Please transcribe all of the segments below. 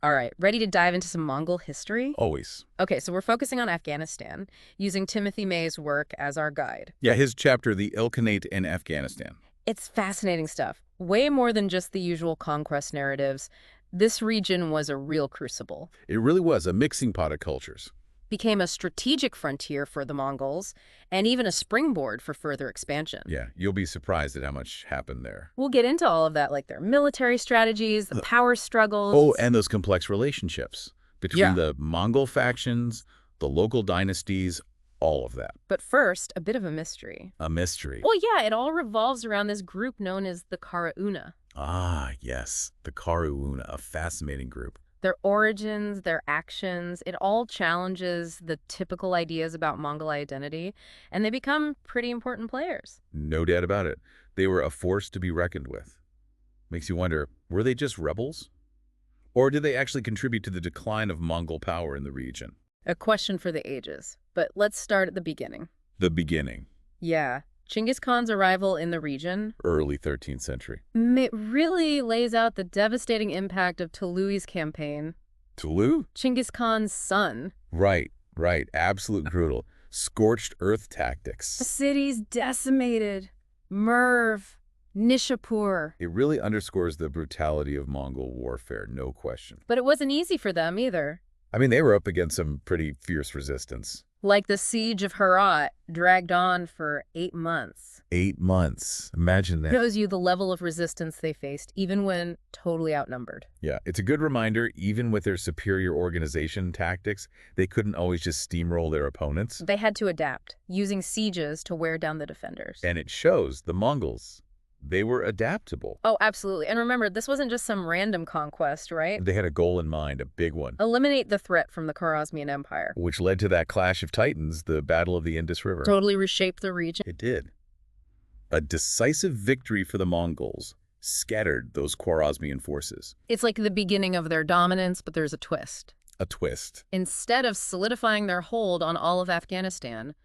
All right, ready to dive into some Mongol history? Always. Okay, so we're focusing on Afghanistan, using Timothy May's work as our guide. Yeah, his chapter, The Ilkhanate in Afghanistan. It's fascinating stuff. Way more than just the usual conquest narratives. This region was a real crucible. It really was a mixing pot of cultures. Became a strategic frontier for the Mongols, and even a springboard for further expansion. Yeah, you'll be surprised at how much happened there. We'll get into all of that, like their military strategies, the power struggles. Oh, and those complex relationships between Yeah. the Mongol factions, the local dynasties, all of that. But first, a bit of a mystery. A mystery. Well, yeah, it all revolves around this group known as the Qara'una. Ah, yes, the Qara'una, a fascinating group. Their origins, their actions, it all challenges the typical ideas about Mongol identity, and they become pretty important players. No doubt about it. They were a force to be reckoned with. Makes you wonder, were they just rebels? Or did they actually contribute to the decline of Mongol power in the region? A question for the ages. But let's start at the beginning. The beginning, Yeah, Genghis Khan's arrival in the region, early 13th century. it really lays out the devastating impact of Tului's campaign. Tulu? Genghis Khan's son. Right. Absolute brutal. Scorched earth tactics. Cities decimated. Merv, Nishapur. It really underscores the brutality of Mongol warfare, no question. But it wasn't easy for them either. I mean, they were up against some pretty fierce resistance. Like the siege of Herat dragged on for 8 months. 8 months. Imagine that. Shows you the level of resistance they faced, even when totally outnumbered. Yeah, it's a good reminder, even with their superior organization tactics, they couldn't always just steamroll their opponents. They had to adapt, using sieges to wear down the defenders. And it shows the Mongols. They were adaptable. Oh, absolutely. And remember, this wasn't just some random conquest, right? They had a goal in mind, a big one, Eliminate the threat from the Khwarezmian Empire. which led to that clash of titans, the Battle of the Indus River. Totally reshaped the region. It did. A decisive victory for the Mongols scattered those Khwarezmian forces. It's like the beginning of their dominance, but there's a twist. A twist. Instead of solidifying their hold on all of Afghanistan,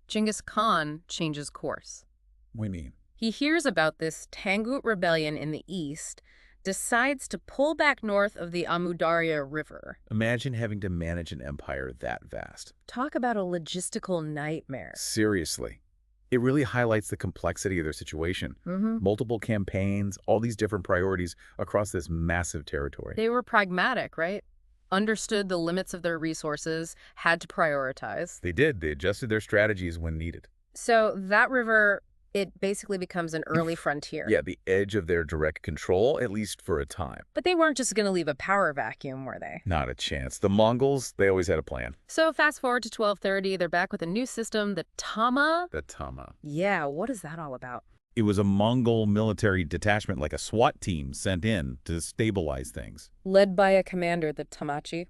Genghis Khan changes course. What do you mean? He hears about this Tangut rebellion in the east, decides to pull back north of the Amudarya River. Imagine having to manage an empire that vast. Talk about a logistical nightmare. Seriously. It really highlights the complexity of their situation. Multiple campaigns, all these different priorities across this massive territory. They were pragmatic, right? Understood the limits of their resources, had to prioritize. They did. They adjusted their strategies when needed. So that river, it basically becomes an early frontier. Yeah, the edge of their direct control, at least for a time. But they weren't just going to leave a power vacuum, were they? Not a chance. The Mongols, they always had a plan. So fast forward to 1230, they're back with a new system, the tamma. The tamma. Yeah, what is that all about? It was a Mongol military detachment, like a SWAT team, sent in to stabilize things. Led by a commander, the tamachi.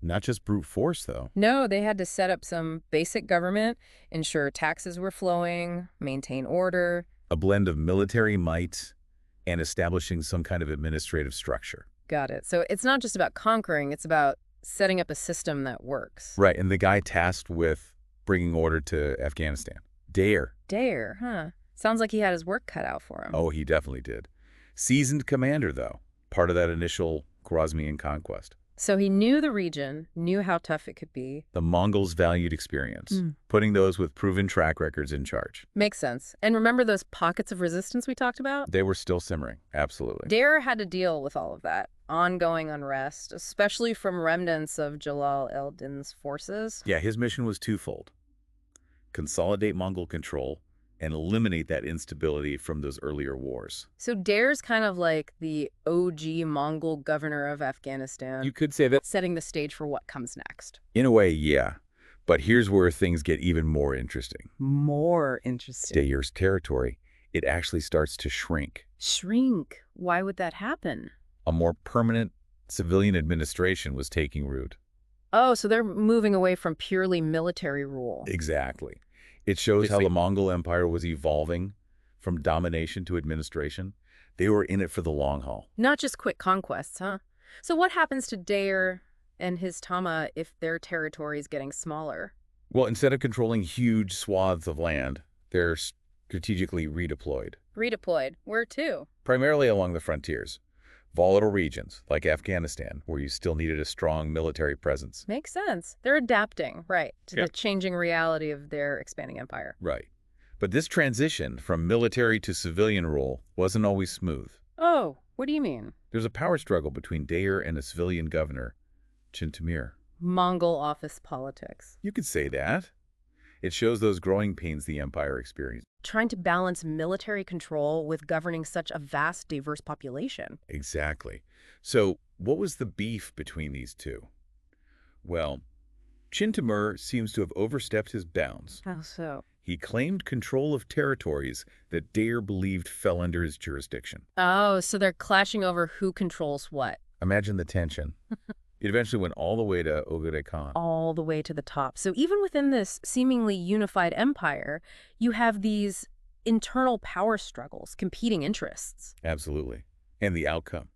Not just brute force, though. No, they had to set up some basic government, ensure taxes were flowing, maintain order. A blend of military might and establishing some kind of administrative structure. Got it. So it's not just about conquering, it's about setting up a system that works. Right, and the guy tasked with bringing order to Afghanistan. Dare. Dare, huh? Sounds like he had his work cut out for him. Oh, he definitely did. Seasoned commander, though. Part of that initial Khwarezmian conquest. So he knew the region, knew how tough it could be. The Mongols valued experience, putting those with proven track records in charge. Makes sense. And remember those pockets of resistance we talked about? They were still simmering, absolutely. Dare had to deal with all of that. Ongoing unrest, especially from remnants of Jalal el-Din's forces. Yeah, his mission was twofold. Consolidate Mongol control and eliminate that instability from those earlier wars. So Dare's kind of like the OG Mongol governor of Afghanistan. You could say that. Setting the stage for what comes next. In a way, yeah. But here's where things get even more interesting. More interesting. Dare's territory, it actually starts to shrink. Shrink? Why would that happen? A more permanent civilian administration was taking root. Oh, so they're moving away from purely military rule. Exactly. It shows how the Mongol Empire was evolving from domination to administration. They were in it for the long haul. Not just quick conquests, huh? So what happens to Dare and his tamma if their territory is getting smaller? Well, instead of controlling huge swaths of land, they're strategically redeployed. Redeployed. Where to? Primarily along the frontiers. Volatile regions, like Afghanistan, where you still needed a strong military presence. Makes sense. They're adapting, right, to Yeah. the changing reality of their expanding empire. Right. But this transition from military to civilian rule wasn't always smooth. Oh, what do you mean? There's a power struggle between Deir and a civilian governor, Chintamir. Mongol office politics. You could say that. It shows those growing pains the empire experienced. Trying to balance military control with governing such a vast, diverse population. Exactly. So, what was the beef between these two? Well, Chintamir seems to have overstepped his bounds. How so? He claimed control of territories that Deir believed fell under his jurisdiction. Oh, so they're clashing over who controls what. Imagine the tension. It eventually went all the way to Ogedei Khan. All the way to the top. So even within this seemingly unified empire, you have these internal power struggles, competing interests. Absolutely. And the outcome.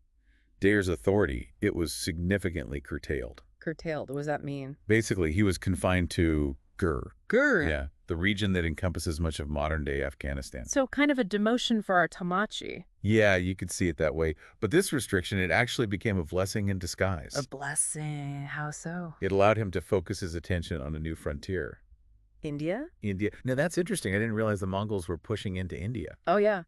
Deir's authority, it was significantly curtailed. Curtailed, what does that mean? Basically, he was confined to Gur. Gur. Yeah, the region that encompasses much of modern-day Afghanistan. So kind of a demotion for our Tamachi. Yeah, you could see it that way. But this restriction, it actually became a blessing in disguise. A blessing. How so? It allowed him to focus his attention on a new frontier. India? India. Now, that's interesting. I didn't realize the Mongols were pushing into India. Oh, yeah.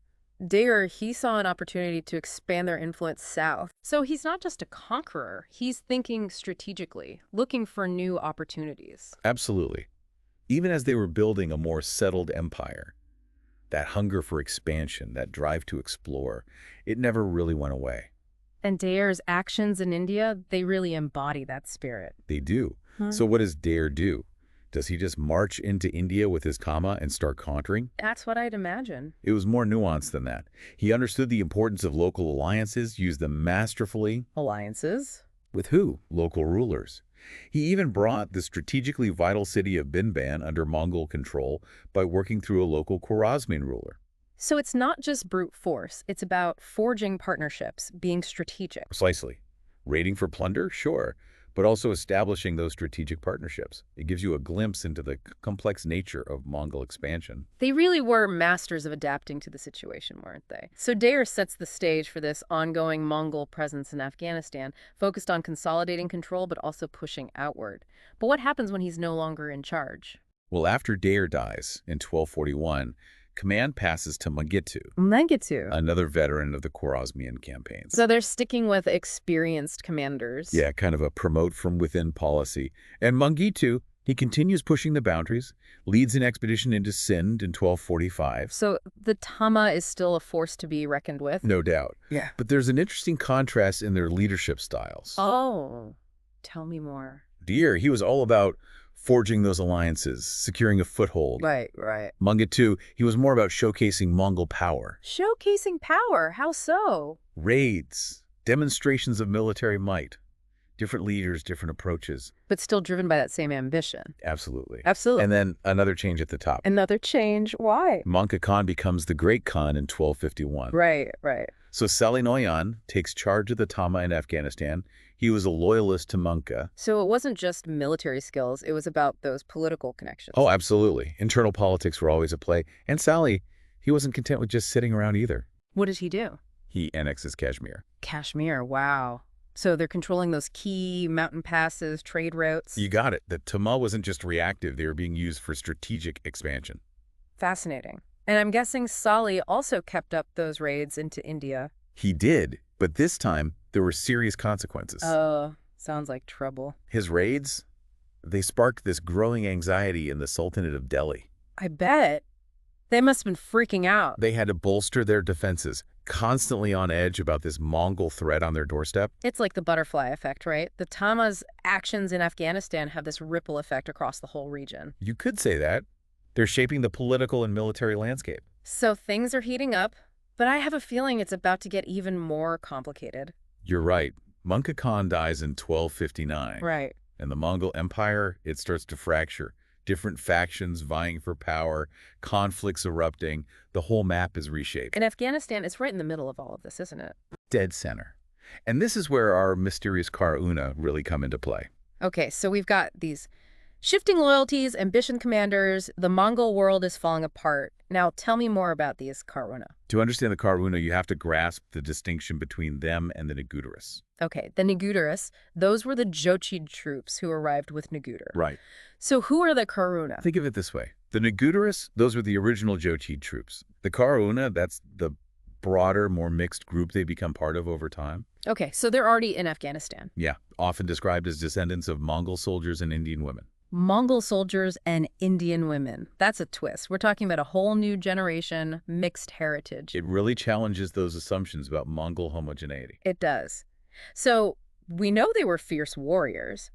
Deir, he saw an opportunity to expand their influence south. So he's not just a conqueror. He's thinking strategically, looking for new opportunities. Absolutely. Even as they were building a more settled empire, that hunger for expansion, that drive to explore, it never really went away. And Deir's actions in India, they really embody that spirit. They do. So what does Deir do? Does he just march into India with his tamma and start conquering? That's what I'd imagine. It was more nuanced than that. He understood the importance of local alliances, used them masterfully. Alliances? With who? Local rulers. He even brought the strategically vital city of Binban under Mongol control by working through a local Khwarezmian ruler. So it's not just brute force. It's about forging partnerships, being strategic. Precisely. Raiding for plunder? Sure. But also establishing those strategic partnerships. It gives you a glimpse into the complex nature of Mongol expansion. They really were masters of adapting to the situation, weren't they? So Deir sets the stage for this ongoing Mongol presence in Afghanistan, focused on consolidating control but also pushing outward. But what happens when he's no longer in charge? Well, after Deir dies in 1241, command passes to Mengistu. another veteran of the Khwarezmian campaigns. So they're sticking with experienced commanders. Yeah, kind of a promote-from-within policy. And Mengistu, he continues pushing the boundaries, leads an expedition into Sind in 1245. So the Tamma is still a force to be reckoned with? No doubt. Yeah. But there's an interesting contrast in their leadership styles. Oh, tell me more. Deir, he was all about forging those alliances, securing a foothold. Right. Mengistu, he was more about showcasing Mongol power. Showcasing power? How so? Raids, demonstrations of military might. Different leaders, different approaches. But still driven by that same ambition. Absolutely. Absolutely. And then another change at the top. Another change. Why? Mancha Khan becomes the Great Khan in 1251. Right. So Sali Noyan takes charge of the Tamma in Afghanistan. He was a loyalist to Mancha. So it wasn't just military skills. It was about those political connections. Oh, absolutely. Internal politics were always at play. And Sali, he wasn't content with just sitting around either. What did he do? He annexes Kashmir. Kashmir. Wow. So they're controlling those key mountain passes, trade routes. You got it. The Tamma wasn't just reactive. They were being used for strategic expansion. Fascinating. And I'm guessing Sali also kept up those raids into India. He did, but this time there were serious consequences. Oh, sounds like trouble. His raids, they sparked this growing anxiety in the Sultanate of Delhi. I bet. They must have been freaking out. They had to bolster their defenses, constantly on edge about this Mongol threat on their doorstep. It's like the butterfly effect, right? The Tamma's actions in Afghanistan have this ripple effect across the whole region. You could say that. They're shaping the political and military landscape. So things are heating up, but I have a feeling it's about to get even more complicated. You're right. Mancha Khan dies in 1259. Right. And the Mongol Empire, it starts to fracture. Different factions vying for power, conflicts erupting. The whole map is reshaped. And Afghanistan is right in the middle of all of this, isn't it? Dead center. And this is where our mysterious Qara'una really come into play. Okay, so we've got these Shifting loyalties, ambition commanders, the Mongol world is falling apart. Now tell me more about these Qara'una. To understand the Qara'una, you have to grasp the distinction between them and the Negüderis. Okay, the Negüderis, those were the Jochid troops who arrived with Neguder. Right. So who are the Qara'una? Think of it this way. The Negüderis, those were the original Jochid troops. The Qara'una, that's the broader, more mixed group they become part of over time. Okay, so they're already in Afghanistan. Yeah, often described as descendants of Mongol soldiers and Indian women. Mongol soldiers and Indian women. That's a twist. We're talking about a whole new generation, mixed heritage. It really challenges those assumptions about Mongol homogeneity. It does. So we know they were fierce warriors,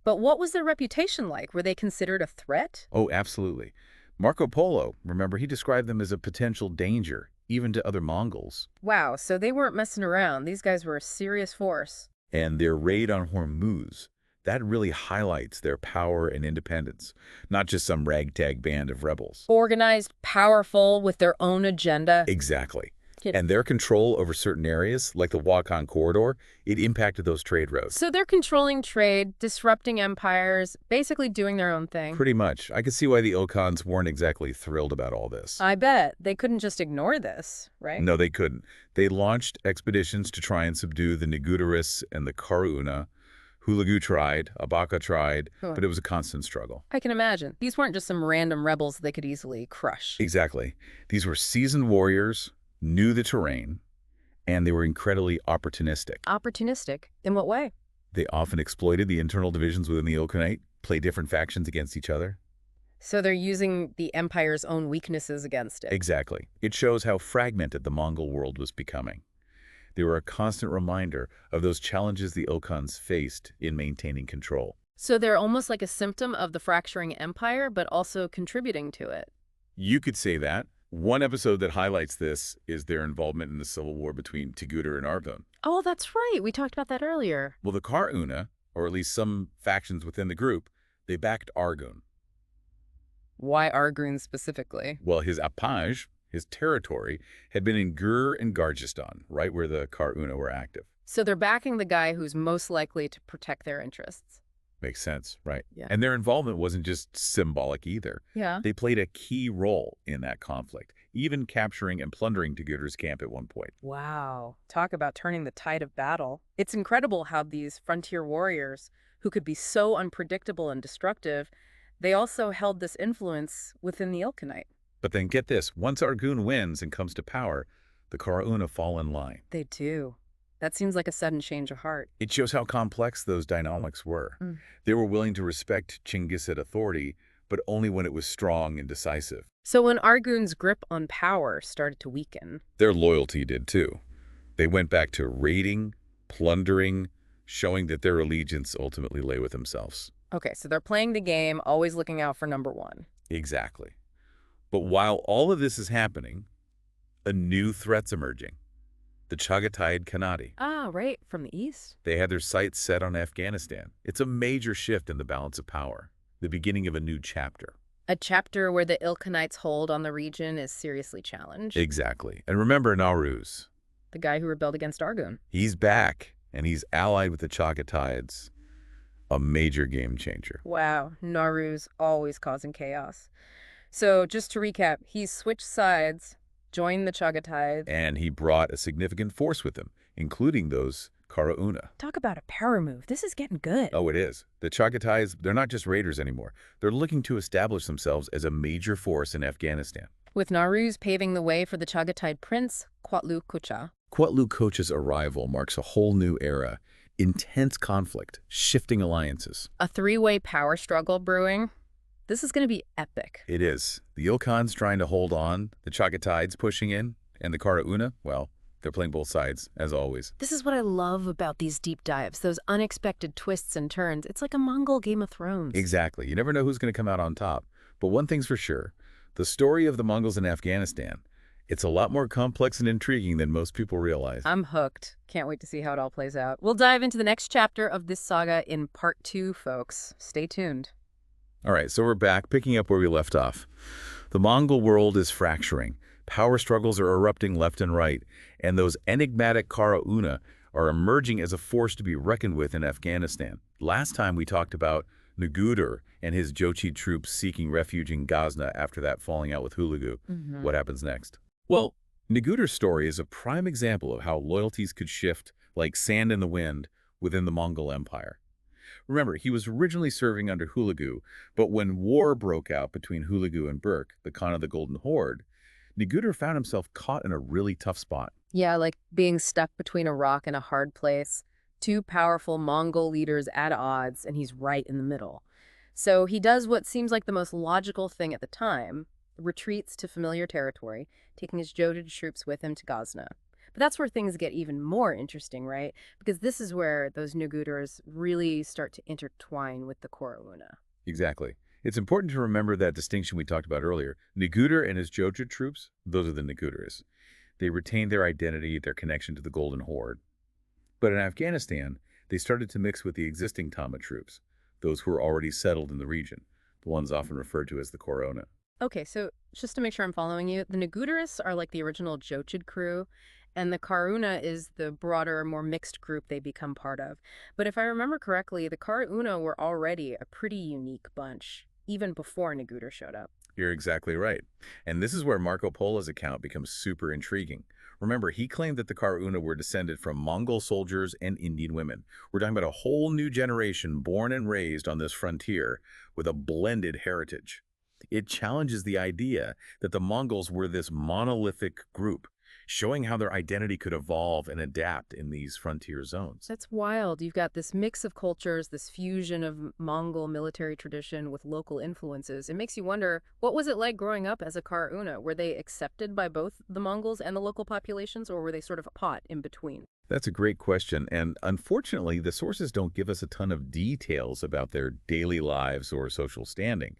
but what was their reputation like? Were they considered a threat? Oh, absolutely. Marco Polo, remember, he described them as a potential danger, even to other Mongols. Wow, so they weren't messing around. These guys were a serious force. And their raid on Hormuz, that really highlights their power and independence, not just some ragtag band of rebels. Organized, powerful, with their own agenda. Exactly. Yeah. And their control over certain areas, like the Wakhan corridor, it impacted those trade routes. So they're controlling trade, disrupting empires, basically doing their own thing. Pretty much. I could see why the Ilkhans weren't exactly thrilled about all this. I bet. They couldn't just ignore this, right? No, they couldn't. They launched expeditions to try and subdue the Negüderis and the Qara'una. Hulagu tried, Abaka tried, but it was a constant struggle. I can imagine. These weren't just some random rebels they could easily crush. Exactly. These were seasoned warriors, knew the terrain, and they were incredibly opportunistic. Opportunistic? In what way? They often exploited the internal divisions within the Ilkhanate, played different factions against each other. So they're using the empire's own weaknesses against it. Exactly. It shows how fragmented the Mongol world was becoming. They were a constant reminder of those challenges the Ilkhans faced in maintaining control. So they're almost like a symptom of the fracturing empire, but also contributing to it. You could say that. One episode that highlights this is their involvement in the civil war between Teguder and Argun. Oh, that's right. We talked about that earlier. Well, the Qara'una, or at least some factions within the group, they backed Argun. Why Argun specifically? Well, his apage, his territory, had been in Gur and Gargistan, right where the Qara'una were active. So they're backing the guy who's most likely to protect their interests. Makes sense, right? Yeah. And their involvement wasn't just symbolic either. Yeah. They played a key role in that conflict, even capturing and plundering Teguder's camp at one point. Wow. Talk about turning the tide of battle. It's incredible how these frontier warriors, who could be so unpredictable and destructive, they also held this influence within the Ilkhanate. But then get this, once Argun wins and comes to power, the Qara'una fall in line. They do. That seems like a sudden change of heart. It shows how complex those dynamics were. They were willing to respect Chinggisid authority, but only when it was strong and decisive. So when Argun's grip on power started to weaken, Their loyalty did too. They went back to raiding, plundering, showing that their allegiance ultimately lay with themselves. okay, so they're playing the game, always looking out for number one. Exactly. But while all of this is happening, a new threat's emerging. The Chaghatayid Khanate. Ah, right, from the east. They had their sights set on Afghanistan. It's a major shift in the balance of power, the beginning of a new chapter. A chapter where the Ilkhanate's hold on the region is seriously challenged. Exactly. And remember Nauruz. The guy who rebelled against Argun. He's back, and he's allied with the Chaghatayids. A major game changer. Wow, Nauruz always causing chaos. So just to recap, he switched sides, joined the Chaghatayid. And he brought a significant force with him, including those Qara'una. Talk about a power move. This is getting good. Oh, it is. The Chaghatayids, they're not just raiders anymore. They're looking to establish themselves as a major force in Afghanistan. With Nauruz paving the way for the Chaghatayid prince, Kuatlu Kucha. Kuatlu Kocha's arrival marks a whole new era. Intense conflict, shifting alliances. A three-way power struggle brewing. This is going to be epic. It is. The Ilkhans trying to hold on, the Chaghatayids pushing in, and the Qara'una, well, they're playing both sides, as always. This is what I love about these deep dives, those unexpected twists and turns. It's like a Mongol Game of Thrones. Exactly. You never know who's going to come out on top. But one thing's for sure, the story of the Mongols in Afghanistan, it's a lot more complex and intriguing than most people realize. I'm hooked. Can't wait to see how it all plays out. We'll dive into the next chapter of this saga in part 2, folks. Stay tuned. All right, so we're back, picking up where we left off. The Mongol world is fracturing. Power struggles are erupting left and right, and those enigmatic Qara'una are emerging as a force to be reckoned with in Afghanistan. Last time we talked about Neguder and his Jochi troops seeking refuge in Ghazna after that falling out with Hulagu. Hmm. What happens next? Well, Neguder's story is a prime example of how loyalties could shift like sand in the wind within the Mongol Empire. Remember, he was originally serving under Hulagu, but when war broke out between Hulagu and Berke, the Khan of the Golden Horde, Neguder found himself caught in a really tough spot. Yeah, like being stuck between a rock and a hard place. Two powerful Mongol leaders at odds, and he's right in the middle. So he does what seems like the most logical thing at the time, retreats to familiar territory, taking his Jotid troops with him to Ghazna. But that's where things get even more interesting, right? Because this is where those Nuguders really start to intertwine with the Qara'una. Exactly. It's important to remember that distinction we talked about earlier. Neguder and his Jochi troops, those are the Neguders. They retained their identity, their connection to the Golden Horde. But in Afghanistan, they started to mix with the existing tamma troops, those who were already settled in the region, the ones often referred to as the Qara'una. Okay, so just to make sure I'm following you, the Neguderis are like the original Jochid crew, and the Qara'una is the broader, more mixed group they become part of. But if I remember correctly, the Qara'una were already a pretty unique bunch, even before Neguder showed up. You're exactly right. And this is where Marco Polo's account becomes super intriguing. Remember, he claimed that the Qara'una were descended from Mongol soldiers and Indian women. We're talking about a whole new generation born and raised on this frontier with a blended heritage. It challenges the idea that the Mongols were this monolithic group, showing how their identity could evolve and adapt in these frontier zones. That's wild. You've got this mix of cultures, this fusion of Mongol military tradition with local influences. It makes you wonder, what was it like growing up as a Qara'una? Were they accepted by both the Mongols and the local populations, or were they sort of a pot in between? That's a great question, and unfortunately, the sources don't give us a ton of details about their daily lives or social standing.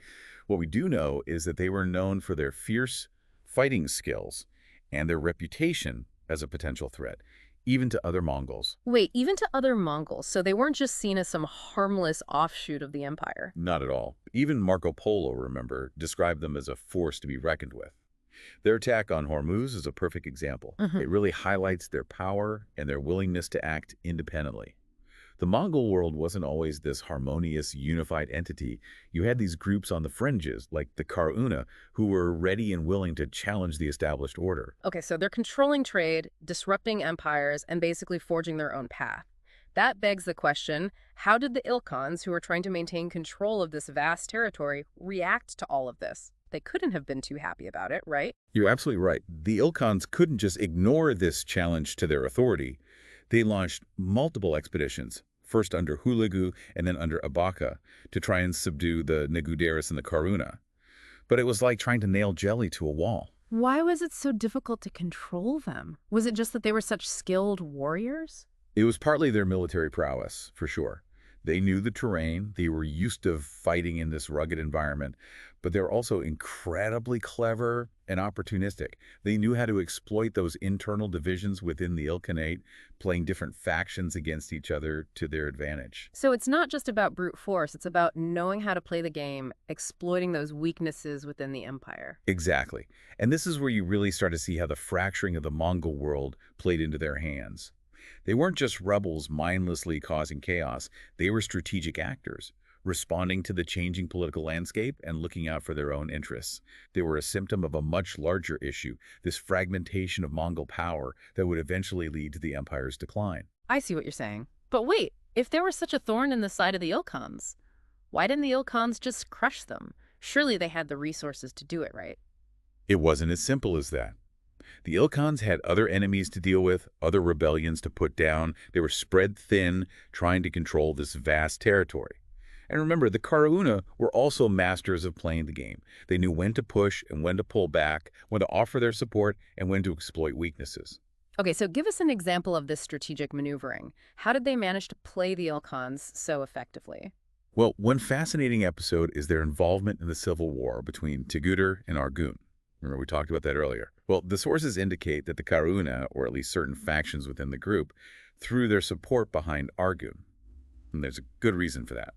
What we do know is that they were known for their fierce fighting skills and their reputation as a potential threat, even to other Mongols. Wait, even to other Mongols, so they weren't just seen as some harmless offshoot of the empire. Not at all. Even Marco Polo, remember, described them as a force to be reckoned with. Their attack on Hormuz is a perfect example. Hmm. It really highlights their power and their willingness to act independently. The Mongol world wasn't always this harmonious, unified entity. You had these groups on the fringes, like the Qara'una, who were ready and willing to challenge the established order. Okay, so they're controlling trade, disrupting empires, and basically forging their own path. That begs the question, how did the Ilkhans, who are trying to maintain control of this vast territory, react to all of this? They couldn't have been too happy about it, right? You're absolutely right. The Ilkhans couldn't just ignore this challenge to their authority. They launched multiple expeditions, first under Hulagu and then under Abaka, to try and subdue the Negüderis and the Qara'una. But it was like trying to nail jelly to a wall. Why was it so difficult to control them? Was it just that they were such skilled warriors? It was partly their military prowess, for sure. They knew the terrain, they were used to fighting in this rugged environment, but they were also incredibly clever and opportunistic. They knew how to exploit those internal divisions within the Ilkhanate, playing different factions against each other to their advantage. So it's not just about brute force, it's about knowing how to play the game, exploiting those weaknesses within the empire. Exactly. And this is where you really start to see how the fracturing of the Mongol world played into their hands. They weren't just rebels mindlessly causing chaos, they were strategic actors, responding to the changing political landscape and looking out for their own interests. They were a symptom of a much larger issue, this fragmentation of Mongol power that would eventually lead to the empire's decline. I see what you're saying. But wait, if there was such a thorn in the side of the Ilkhans, why didn't the Ilkhans just crush them? Surely they had the resources to do it, right? It wasn't as simple as that. The Ilkhans had other enemies to deal with, other rebellions to put down. They were spread thin, trying to control this vast territory. And remember, the Qara'una were also masters of playing the game. They knew when to push and when to pull back, when to offer their support, and when to exploit weaknesses. Okay, so give us an example of this strategic maneuvering. How did they manage to play the Ilkhans so effectively? Well, one fascinating episode is their involvement in the civil war between Teguder and Argun. Remember, we talked about that earlier. Well, the sources indicate that the Qara'una, or at least certain factions within the group, threw their support behind Argun. And there's a good reason for that.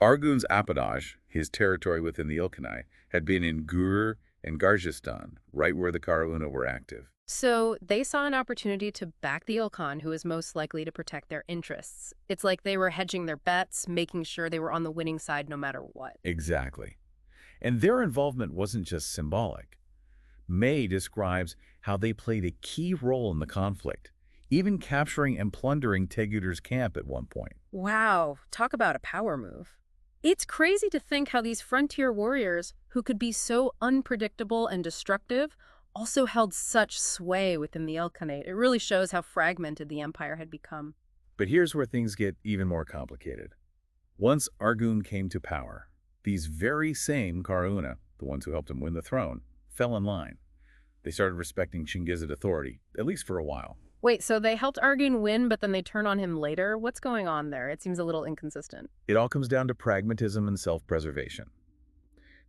Argun's appanage, his territory within the Ilkhanate, had been in Gur and Gargistan, right where the Qara'una were active. So they saw an opportunity to back the Ilkhan, who was most likely to protect their interests. It's like they were hedging their bets, making sure they were on the winning side no matter what. Exactly. And their involvement wasn't just symbolic. May describes how they played a key role in the conflict, even capturing and plundering Teguder's camp at one point. Wow, talk about a power move. It's crazy to think how these frontier warriors, who could be so unpredictable and destructive, also held such sway within the Ilkhanate. It really shows how fragmented the empire had become. But here's where things get even more complicated. Once Argun came to power, these very same Qara'una, the ones who helped him win the throne, fell in line. They started respecting Chingizid authority, at least for a while. Wait, so they helped Argun win, but then they turn on him later? What's going on there? It seems a little inconsistent. It all comes down to pragmatism and self-preservation.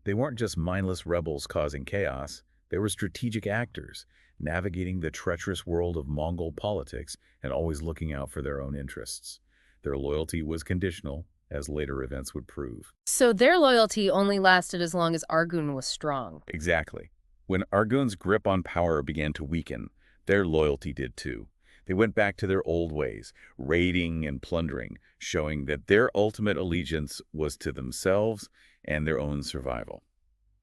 They weren't just mindless rebels causing chaos. They were strategic actors, navigating the treacherous world of Mongol politics and always looking out for their own interests. Their loyalty was conditional, as later events would prove. So their loyalty only lasted as long as Argun was strong. Exactly. When Argun's grip on power began to weaken, their loyalty did too. They went back to their old ways, raiding and plundering, showing that their ultimate allegiance was to themselves and their own survival.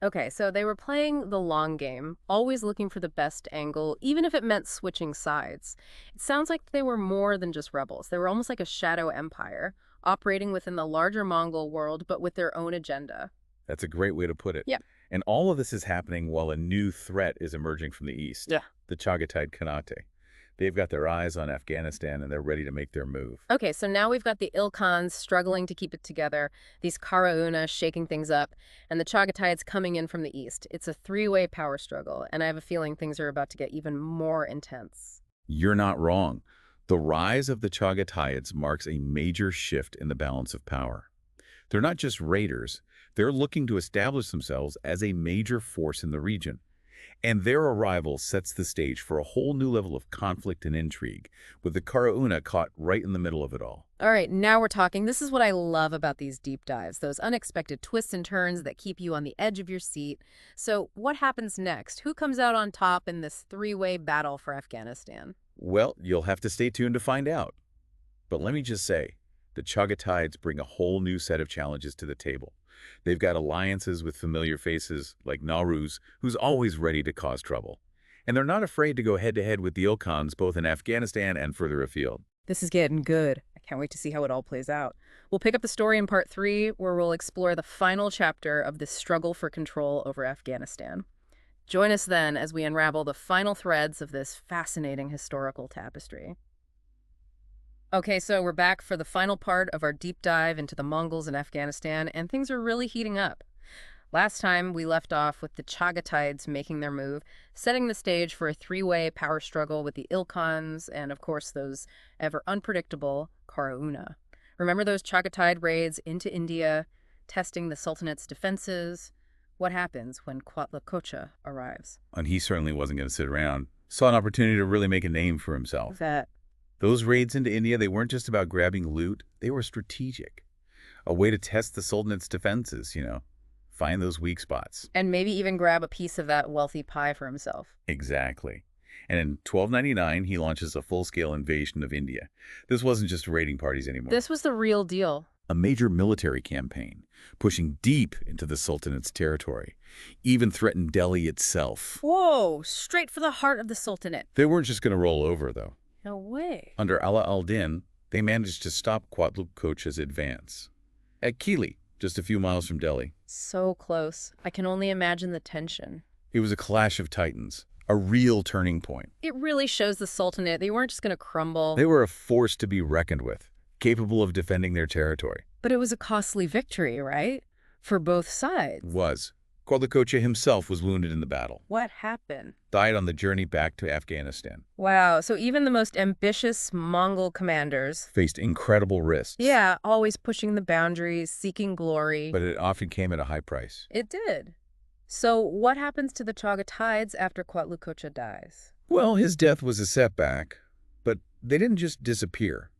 Okay, so they were playing the long game, always looking for the best angle, even if it meant switching sides. It sounds like they were more than just rebels. They were almost like a shadow empire, operating within the larger Mongol world, but with their own agenda. That's a great way to put it. Yeah. And all of this is happening while a new threat is emerging from the east. Yeah. The Chaghatayid Khanate. They've got their eyes on Afghanistan and they're ready to make their move. Okay, so now we've got the Ilkhans struggling to keep it together, these Qara'una shaking things up, and the Chaghatayids coming in from the east. It's a three-way power struggle, and I have a feeling things are about to get even more intense. You're not wrong. The rise of the Chaghatayids marks a major shift in the balance of power. They're not just raiders. They're looking to establish themselves as a major force in the region. And their arrival sets the stage for a whole new level of conflict and intrigue, with the Qara'una caught right in the middle of it all. All right, now we're talking. This is what I love about these deep dives, those unexpected twists and turns that keep you on the edge of your seat. So what happens next? Who comes out on top in this three-way battle for Afghanistan? Well, you'll have to stay tuned to find out. But let me just say, the Chaghatayids bring a whole new set of challenges to the table. They've got alliances with familiar faces like Nowruz, who's always ready to cause trouble. And they're not afraid to go head-to-head with the Ilkhans both in Afghanistan and further afield. This is getting good. I can't wait to see how it all plays out. We'll pick up the story in part 3, where we'll explore the final chapter of this struggle for control over Afghanistan. Join us then as we unravel the final threads of this fascinating historical tapestry. Okay, so we're back for the final part of our deep dive into the Mongols in Afghanistan, and things are really heating up. Last time, we left off with the Chaghatayids making their move, setting the stage for a three-way power struggle with the Ilkhans and, of course, those ever unpredictable Qara'una. Remember those Chaghatayid raids into India, testing the Sultanate's defenses? What happens when Qara'una arrives? And he certainly wasn't going to sit around. Saw an opportunity to really make a name for himself. That Those raids into India, they weren't just about grabbing loot. They were strategic. A way to test the Sultanate's defenses, Find those weak spots. And maybe even grab a piece of that wealthy pie for himself. Exactly. And in 1299, he launches a full-scale invasion of India. This wasn't just raiding parties anymore. This was the real deal. A major military campaign, pushing deep into the Sultanate's territory, even threatened Delhi itself. Whoa, straight for the heart of the Sultanate. They weren't just going to roll over, though. No way. Under Ala al-Din, they managed to stop Qara'una's advance. At Kili, just a few miles from Delhi. So close. I can only imagine the tension. It was a clash of titans, a real turning point. It really shows the Sultanate. They weren't just going to crumble. They were a force to be reckoned with, capable of defending their territory. But it was a costly victory, right? For both sides. It was. Qara'una himself was wounded in the battle. What happened? Died on the journey back to Afghanistan. Wow, so even the most ambitious Mongol commanders Faced incredible risks. Yeah, always pushing the boundaries, seeking glory. But it often came at a high price. It did. So what happens to the Chaghatayids after Qara'una dies? Well, his death was a setback, but they didn't just disappear.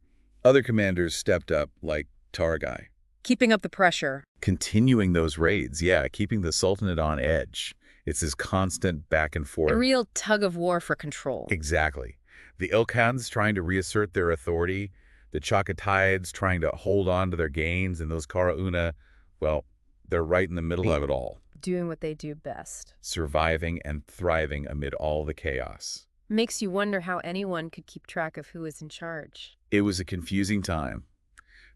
Other commanders stepped up, like Targai. Keeping up the pressure. Continuing those raids, keeping the Sultanate on edge. It's this constant back and A forth. real tug of war for control. Exactly. The Ilkhans trying to reassert their authority, the Chaghatayids trying to hold on to their gains, and those Qara'una, well, they're right in the middle of it all, Doing what they do best. surviving and thriving amid all the chaos. Makes you wonder how anyone could keep track of who is in charge. It was a confusing time.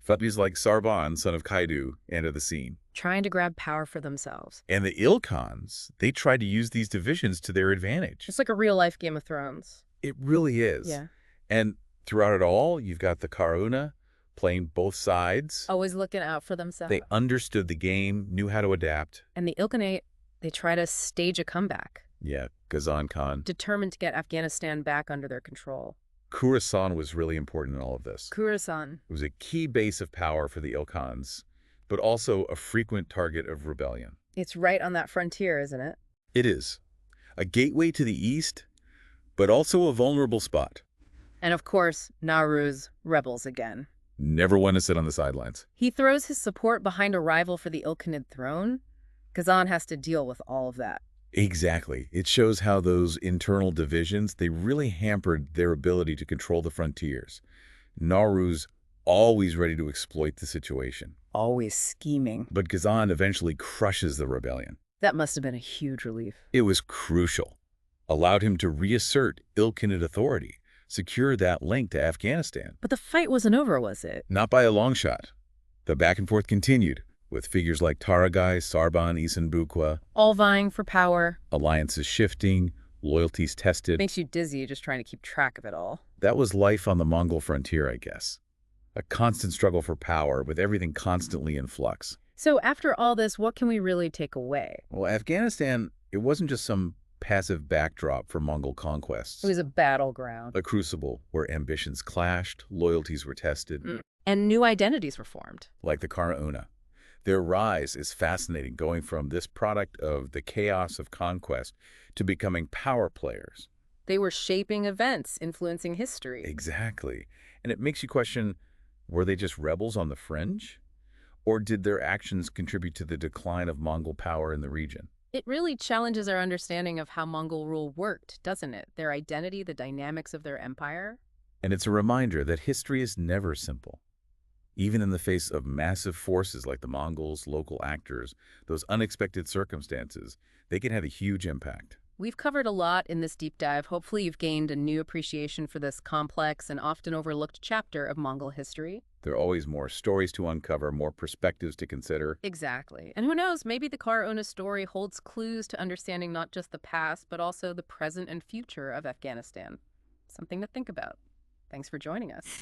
Fugbies like Sarban, son of Kaidu, enter the scene. Trying to grab power for themselves. And the Ilkhans, they tried to use these divisions to their advantage. Just like a real-life Game of Thrones. It really is. Yeah. And throughout it all, you've got the Qara'una playing both sides. Always looking out for themselves. They understood the game, knew how to adapt. And the Ilkhanate, they try to stage a comeback. Yeah, Ghazan Khan. Determined to get Afghanistan back under their control. Khorasan was really important in all of this. Khorasan. It was a key base of power for the Ilkhans, but also a frequent target of rebellion. It's right on that frontier, isn't it? It is. A gateway to the east, but also a vulnerable spot. And of course, Nahru's rebels again. Never one to sit on the sidelines. He throws his support behind a rival for the Ilkhanid throne. Ghazan has to deal with all of that. Exactly. It shows how those internal divisions, they really hampered their ability to control the frontiers. Nahru's always ready to exploit the situation. Always scheming. But Ghazan eventually crushes the rebellion. That must have been a huge relief. It was crucial. Allowed him to reassert Ilkhanid authority, secure that link to Afghanistan. But the fight wasn't over, was it? Not by a long shot. The back and forth continued, with figures like Taragai, Sarban, Isan Bukwa. All vying for power. Alliances shifting, loyalties tested. Makes you dizzy just trying to keep track of it all. That was life on the Mongol frontier, I guess. A constant struggle for power, with everything constantly in flux. So after all this, what can we really take away? Well, Afghanistan, it wasn't just some passive backdrop for Mongol conquests. It was a battleground. A crucible where ambitions clashed, loyalties were tested. And new identities were formed. Like the Qara'una. Their rise is fascinating, going from this product of the chaos of conquest to becoming power players. They were shaping events, influencing history. Exactly. And it makes you question, were they just rebels on the fringe? Or did their actions contribute to the decline of Mongol power in the region? It really challenges our understanding of how Mongol rule worked, doesn't it? Their identity, the dynamics of their empire. And it's a reminder that history is never simple. Even in the face of massive forces like the Mongols, local actors, those unexpected circumstances, they can have a huge impact. We've covered a lot in this deep dive. Hopefully you've gained a new appreciation for this complex and often overlooked chapter of Mongol history. There are always more stories to uncover, more perspectives to consider. Exactly. And who knows, maybe the Qara'una story holds clues to understanding not just the past, but also the present and future of Afghanistan. Something to think about. Thanks for joining us.